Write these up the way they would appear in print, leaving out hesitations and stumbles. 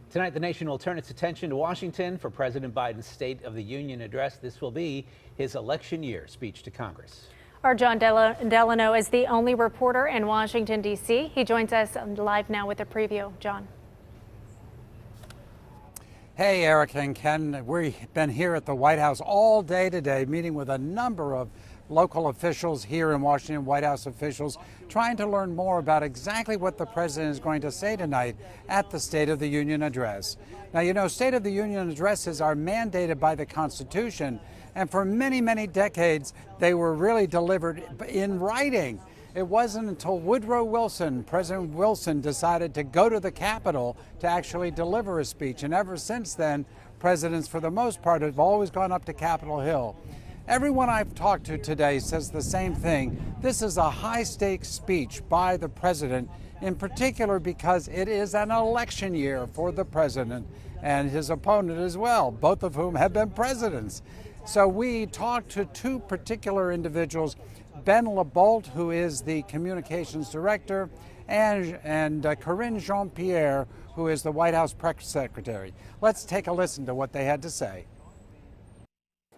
Tonight, the nation will turn its attention to Washington for President Biden's State of the Union address. This will be his election year speech to Congress. Our John Delano is the only reporter in Washington, D.C. He joins us live now with a preview. John. Hey, Eric and Ken. We've been here at the White House all day today, meeting with a number of local officials here in Washington, White House officials, trying to learn more about exactly what the president is going to say tonight at the State of the Union address. Now, you know, State of the Union addresses are mandated by the Constitution, and for many, many decades, they were really delivered in writing. It wasn't until Woodrow Wilson, President Wilson, decided to go to the Capitol to actually deliver a speech. And ever since then, presidents, for the most part, have always gone up to Capitol Hill. Everyone I've talked to today says the same thing. This is a high-stakes speech by the president, in particular because it is an election year for the president and his opponent as well, both of whom have been presidents. So we talked to two particular individuals, Ben LeBolt, who is the communications director, and Karine Jean-Pierre, who is the White House press secretary. Let's take a listen to what they had to say.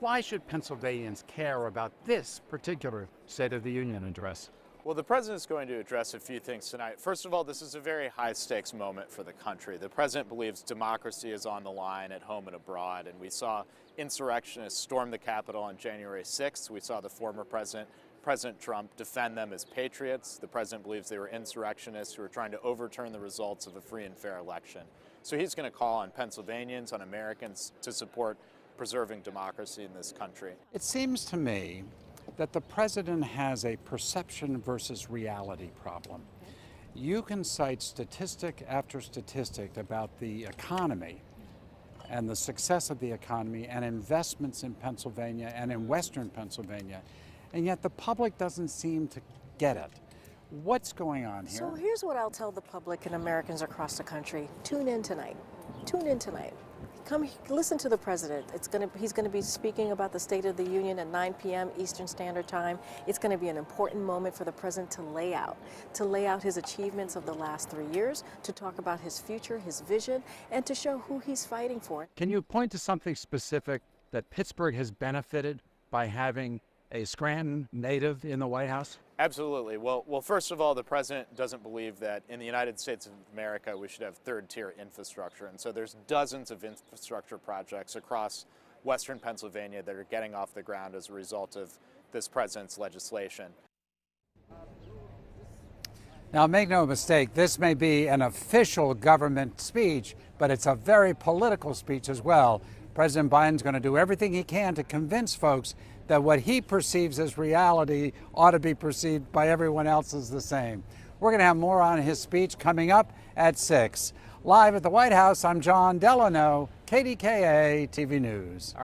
Why should Pennsylvanians care about this particular State of the Union address? Well, the president is going to address a few things tonight. First of all, this is a very high-stakes moment for the country. The president believes democracy is on the line at home and abroad, and we saw insurrectionists storm the Capitol on January 6th. We saw the former president, President Trump, defend them as patriots. The president believes they were insurrectionists who were trying to overturn the results of a free and fair election. So he's going to call on Pennsylvanians, on Americans, to support preserving democracy in this country. It seems to me that the president has a perception versus reality problem. You can cite statistic after statistic about the economy and the success of the economy and investments in Pennsylvania and in Western Pennsylvania, and yet the public doesn't seem to get it. What's going on here? So here's what I'll tell the public and Americans across the country. Tune in tonight. Tune in tonight. Come listen to the president. He's going to be speaking about the State of the Union at 9 p.m. Eastern Standard Time. It's going to be an important moment for the president to lay out his achievements of the last 3 years, to talk about his future, his vision, and to show who he's fighting for. Can you point to something specific that Pittsburgh has benefited by having a Scranton native in the White House? Absolutely. Well, first of all, the president doesn't believe that in the United States of America we should have third-tier infrastructure. And so there's dozens of infrastructure projects across Western Pennsylvania that are getting off the ground as a result of this president's legislation. Now, make no mistake, this may be an official government speech, but it's a very political speech as well. President Biden's going to do everything he can to convince folks that what he perceives as reality ought to be perceived by everyone else as the same. We're going to have more on his speech coming up at 6. Live at the White House, I'm John Delano, KDKA-TV News.